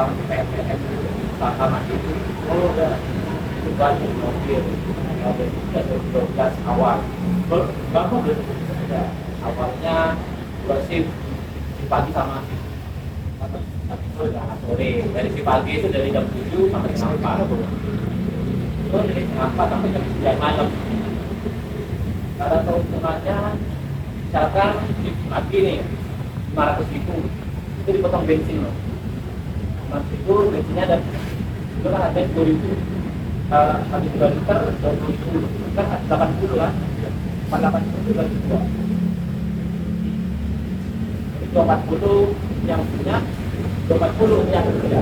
orang PPS sama itu udah juga di mobil ada 12 awal bagus ya awalnya dua shift si pagi sama itu sore dari si pagi itu dari jam 7 sampai jam 4 itu dari jam 4 sampai jam 9 malam karena keuntungannya misalkan di pagi nih 500.000 itu dipotong bensin loh mas itu bensinnya ada itu kan ada 2.000 habis 2 liter 20.000 kan 80 kan 80 itu 2 itu 40 yang punya 20 yang kerja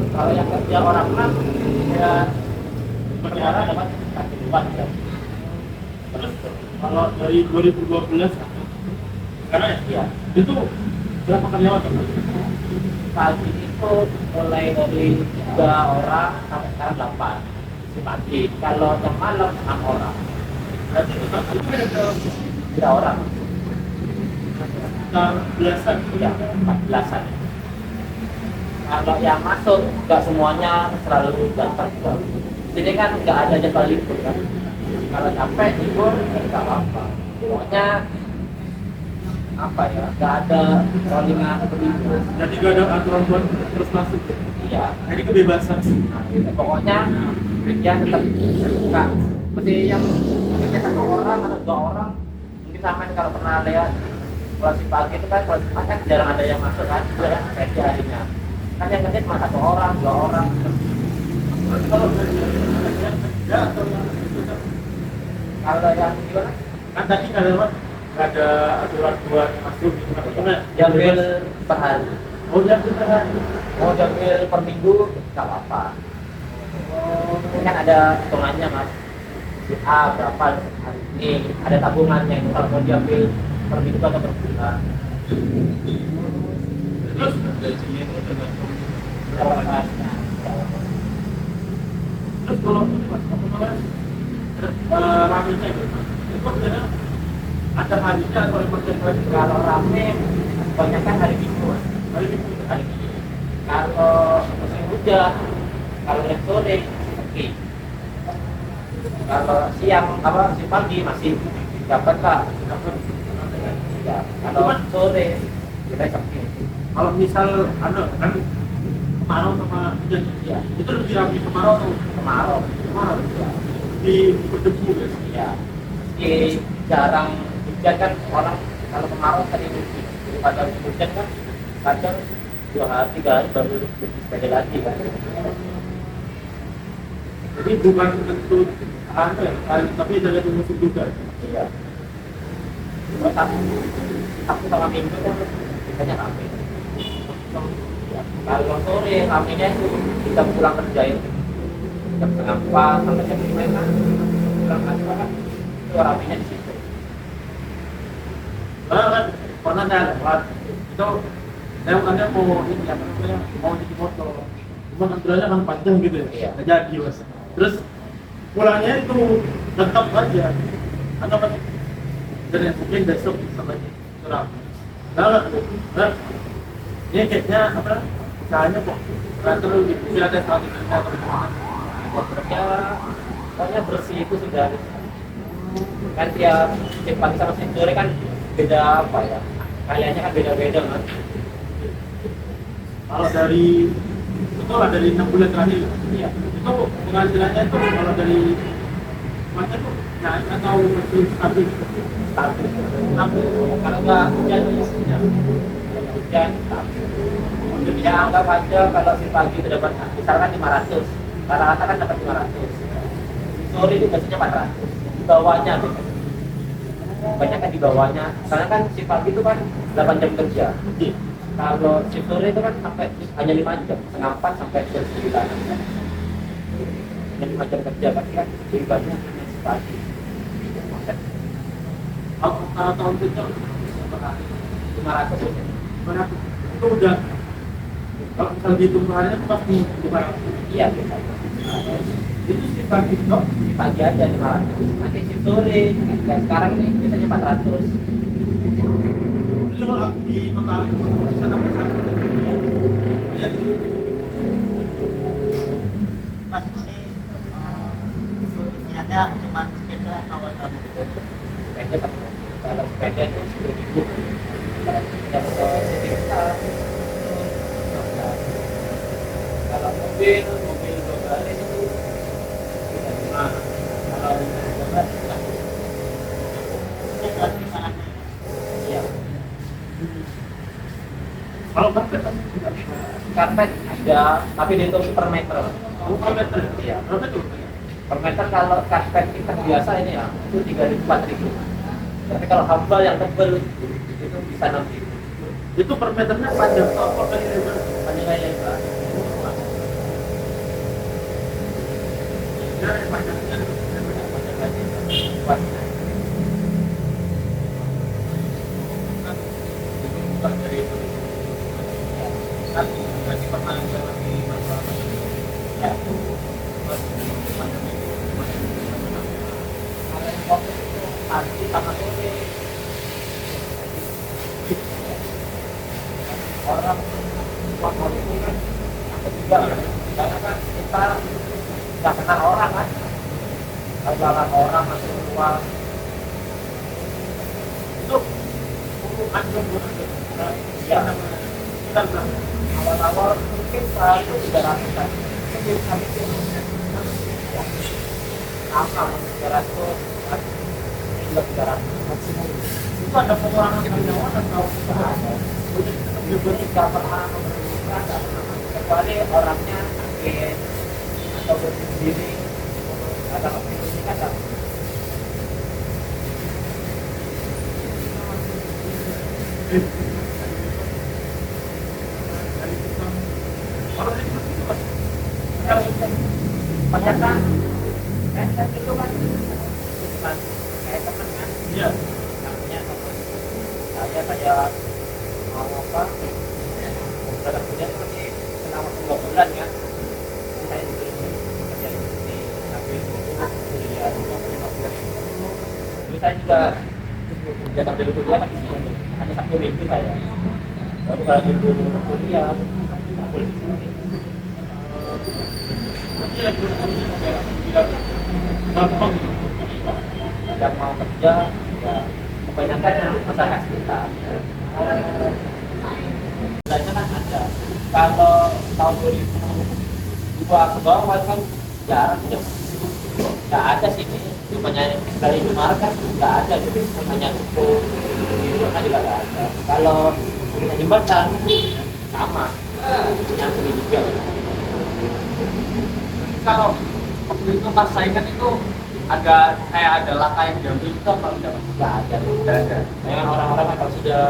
kalau yang kerja orang kan ya negara dapat kasih luar ya. Terus kalau dari 2012 karena ya itu berapa karyawan kan? Pagi itu mulai dari 3 orang sampai sekarang 8 si pagi kalau yang malam 6 orang Berarti itu ada 3 orang sekitar belasan ya 14-an kalau yang masuk nggak semuanya selalu datang sini kan nggak ada jadwal libur kan kalau capek libur nggak apa-apa pokoknya apa ya nggak ada rollingan libur jadi gak ada aturan buat terus masuk. iya Jadi kebebasan. nah, gitu. Pokoknya ya tetap nggak mesti yang mungkin 1 orang atau 2 orang mungkin sampai kalau pernah lihat kalau si pagi itu kan kalau kan jarang ada yang masuk kan jarang sesi harinya kan yang kerja cuma 1 orang 2 orang Kalau dari yang kerja atau yang itu kan? kalau yang gimana Kan tadi karyawan nggak ada aturan buat masuk gitu kan? Karena diambil per hari oh ya benar. mau diambil per minggu nggak apa-apa ini kan ada hitungannya mas si A berapa hari ini ada tabungannya itu kalau mau diambil per minggu atau per bulan Terus gajinya itu tergantung berapa hari. Terus kalau ini mas, kemarin ramenya gitu, itu sebenarnya ada harinya atau emang tiap hari? kalau rame kebanyakan hari Minggu Mas. Hari Minggu. Hari Minggu kalau musim hujan kalau yang sore sepi kalau siang apa si pagi masih dapat pak ya kalau sore kita sepi Kalau misal ada kan kemarau sama hujan, ya itu lebih ramai kemarau atau kemarau kemarau? ya Di berdebu ya. ya meski jarang hujan kan orang kalau kemarau sering daripada hujan kan kadang 2 hari 3 hari baru lebih sepeda lagi kan Jadi bukan tentu anu ya, tapi tergantung musim juga. iya cuma Sabtu sama Minggu kan biasanya rame ya, kalau sore ramenya itu kita pulang kerja itu jam 3:30 sampai jam 5 kan pulang kerja kan itu ramenya di situ Karena kan pernah saya lewat itu saya bukannya mau ini apa namanya mau cuci motor, cuma antriannya kan panjang gitu ya, Iya. nggak jadi mas. Terus pulangnya itu tetap aja, atau kan dari mungkin besok sampai kurang. Nah, ini kayaknya apa? Usahanya kok nggak terlalu gitu, tidak ada strateginya atau gimana? ya pokoknya bersih itu sudah kan tiap shift pagi sama shift sore kan beda apa ya kaliannya kan beda-beda kan Kalau dari itu lah dari 6 bulan terakhir, iya itu penghasilannya itu kalau dari macam tuh naik atau masih stabil? stabil Stabil. kalau nggak hujan ya kalau hujan stabil ya anggap aja kalau si pagi itu dapat misalkan 500 rata-rata kan dapat 500 sore itu biasanya 400 di bawahnya gitu. Banyak kan di bawahnya karena kan si pagi itu kan 8 jam kerja Iya. kalau shift sore itu kan sampai hanya 5 jam setengah 4 sampai jam 9 hanya 5 jam kerja berarti kan lebih banyak si pagi Kalau tahun itu 500 berapa? Itu udah kalau misal dihitung harinya itu pasti 500. iya bisa Itu sih pagi kok. di pagi aja 500 nanti shift sore kayak sekarang nih biasanya 400 Itu kalau di total bisa sampai 1. Ya. mas ini isiannya cuma sepeda atau ada Sepeda kan, kalau sepeda itu 10.000, kalau sepeda motor sekitar 15. Kalau mobil globalis itu bisa 5. Kalau globalis tidak. sepeda gimana? Iya. Kalau karpet kan tidak. Karpet ada, tapi dihitung per meter. Per meter. Iya. Berapa tuh? Per meter kalau karpet kita biasa ini ya, itu 3.000 4.000. Tapi kalau hambal yang tebel itu bisa 6.000. Itu per meternya panjang atau apa kali lebar? Panjang kayak ini, Pak. Ya, panjangnya. Panjang kayak ini. Kuat. Itu bukan dari itu. Kan berarti pernah mengalami masalah Ya. pandemi itu. Kalau yang COVID itu pagi sama sore. Orang waktu ini kan takut juga ya. Karena kan kita nggak kenal orang kan. Kalau jalan orang masih keluar Itu anjing banget. ya. Kita bilang Awal-awal mungkin sehari itu 300-an. Mungkin habis itu ya. Sama 300, ini 300 maksimum. itu ada pengurangan karyawan atau Nggak ada. Itu tidak pernah memerlukan, nggak pernah. Kecuali orangnya sakit atau berdiri ada aktivitas kan nggak. dari tukang orang itu Mas. Kalau itu banyak kan itu kan bukan kayak teman kan. Iya. Namanya teman saya mau apa beberapa bulan itu masih selama 2 bulan kan. Jadi saya di sini kerja di sini sambil kuliah 5 bulan. Jadi saya juga kerja sambil kuliah kan di sini hanya Sabtu Minggu saya. Baru kalau minggu kuliah aku di sini. Tapi lagi bilang gampang. Yang mau kerja ya kebanyakan masyarakat sekitar. Sebenarnya kan ada. Kalau tahun 2002 ke bawah kan jarang ya. Nggak ada sih ini. Cuma dari Indomaret kan nggak ada. Hanya itu di rumah juga nggak ada. Kalau kita jembatan sama. Yang ini juga. Kalau waktu itu pas saingan itu ada langkah yang diambil itu apa enggak? Nggak ada. Enggak ada. Dengan orang-orang kan kalau sudah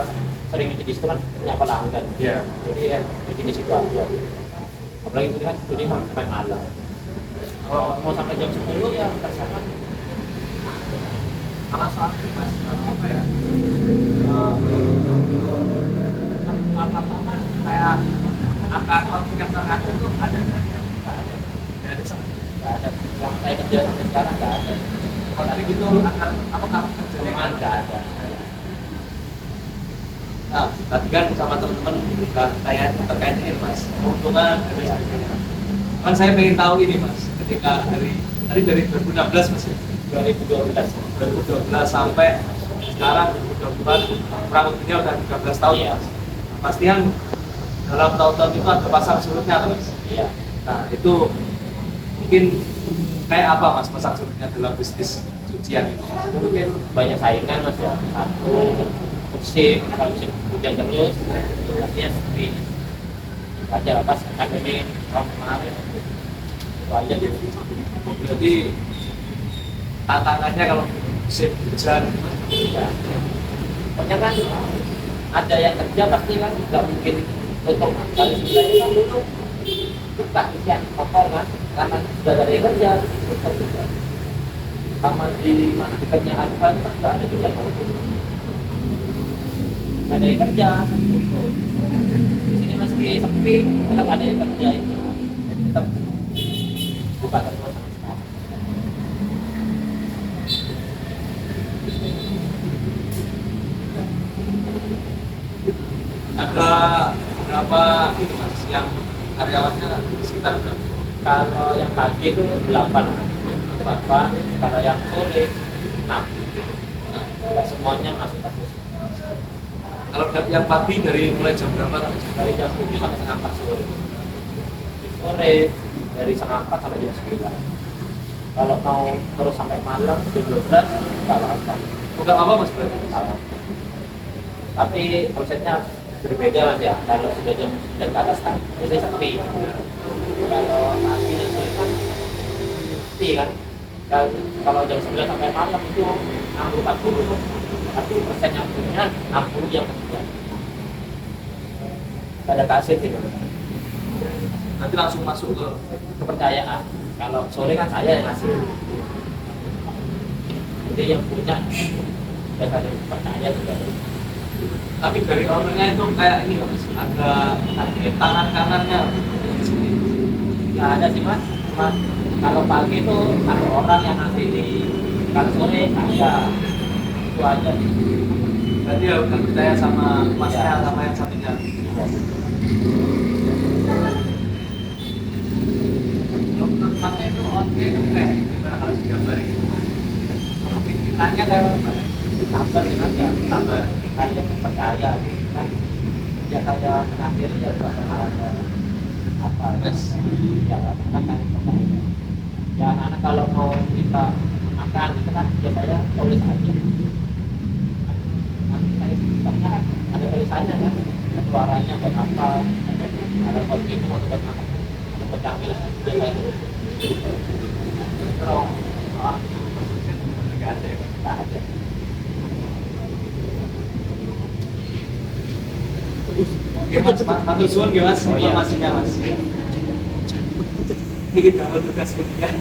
sering itu di situ kan punya pelanggan. Iya. Jadi ya di situ aja. Apalagi itu kan ini sampai malam. Kalau mau sampai jam 10 ya terserah. Karena soal mas apa ya? Apa kayak angka konflik yang terakhir itu ada nggak? Nggak ada sama. Nggak ada. Yang saya kerja sampai sekarang nggak ada. Kalau dari gitu akan apa kamu kerjanya Cuman nggak ada. Nah, tadi kan sama teman-teman kayak terkait ini mas, keuntungan dan lain sebagainya. Kan saya pengen tahu ini mas, ketika dari 2016 mas ya, 2012. sampai sekarang 2020 kurang lebihnya udah 13 tahun Iya. mas. Pastikan dalam tahun-tahun itu ada pasar surutnya kan mas. Iya. Nah itu mungkin kayak apa mas pasar surutnya dalam bisnis cucian itu? Mungkin banyak saingan mas ya. Satu musim, kalau musim hujan terus, artinya sepi. Aja pas pandemi tahun kemarin itu aja gitu. Berarti tantangannya kalau musim hujan Ya. Pokoknya kan ada yang kerja pasti kan nggak mungkin tutup. Kalau sebenarnya kan dulu buka isian kotor kan, karena sudah ada yang kerja tutup juga. Sama di mana dekatnya Advan kan nggak ada juga yang tutup. Nggak ada yang kerja. Tutup. Di sini masih sepi, tetap ada yang kerja itu. Jadi tetap buka terus sampai sekarang. ada berapa itu mas yang karyawannya sekitar berapa? Kalau yang pagi itu 8, kalau yang sore 6. Nggak semuanya masuk kampus. Kalau yang pagi dari mulai jam berapa sampai jam Dari jam 7 sampai setengah 4 sore. Sore dari setengah 4 sampai jam 9. Kalau mau terus sampai malam jam 12 nggak apa-apa. Enggak apa mas berarti? Salah. Tapi konsepnya berbeda mas ya. Kalau sudah jam 9 ke atas kan biasanya sepi. Kalau pagi dan sore kan sepi kan. Kalau jam 9 sampai malam itu 60-40. Tapi persen yang punya 60 yang kerja. Ada kasih gitu. Nanti langsung masuk ke Kepercayaan. Kalau sore kan saya yang ngasih. Jadi yang punya ya kan percaya juga. tapi dari ownernya itu kayak ini mas, ada tangan kanannya di sini. Nggak ada sih mas. Cuma kalau pagi itu ada orang yang ngasih di kalau sore ada. Itu aja sih. Berarti ya udah percaya sama masnya Ya. sama yang satunya. Dokter masnya itu oke gimana kalau digambarin? Pikirannya kayak apa? Tambah sih mas ya. Tambah. Kayak percaya kan. Ya kayak akhirnya juga ada apa Mas. ya kan percaya. Ya anak-anak kalau mau minta makan itu kan ya saya tulis aja. Nanti saya sistemnya kan ada tulisannya kan. Suaranya buat apa? Ada kopi itu mau buat makan. Ada buat camilan. Ya saya tulis. Terus Nggak ada ya. nggak ada. Oke mas, matur suwun nggih mas, Oh, iya. informasinya mas. Ini kita tugas kuliah.